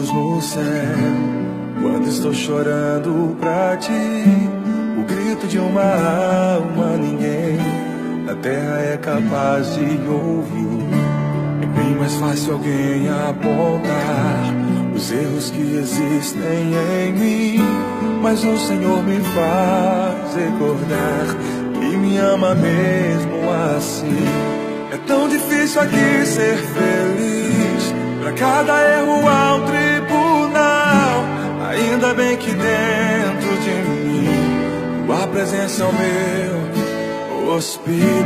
sussurros no céu. Quando estou chorando pra ti, o grito de uma alma ninguém na terra é capaz de ouvir. É bem mais fácil alguém apontar os erros que existem em mim, mas o Senhor me faz recordar que me ama mesmo assim. É tão difícil aqui ser feliz, pra cada erro há um tribunal. Ainda bem que dentro de mim tua presença é o meu hospital.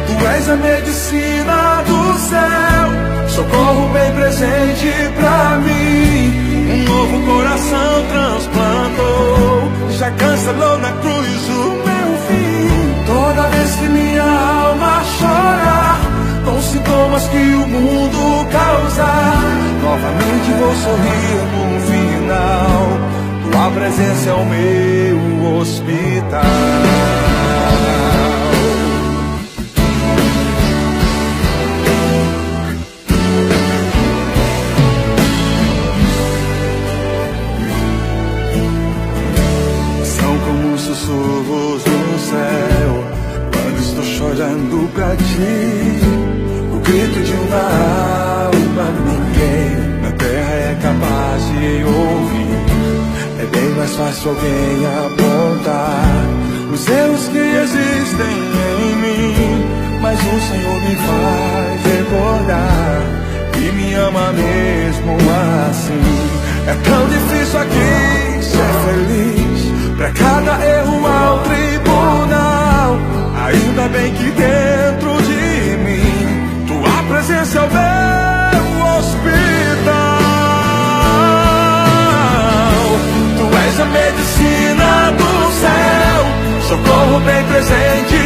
Tu és a medicina do céu, socorro bem presente pra mim. Um novo coração transplantou, já cancelou na cruz o meu fim. Toda vez que minha alma chorar com sintomas que o mundo causar, novamente vou sorrir no final. Tua presença é o meu hospital. Sussurros no céu, quando estou chorando pra ti, o grito de uma alma ninguém na terra é capaz de ouvir. É bem mais fácil alguém apontar os erros que existem em mim, mas o Senhor me faz recordar que me ama mesmo assim. É tão difícil aqui ser feliz, pra cada erro há um tribunal. Ainda bem que dentro de mim tua presença é o meu hospital. Tu és a medicina do céu, socorro bem presente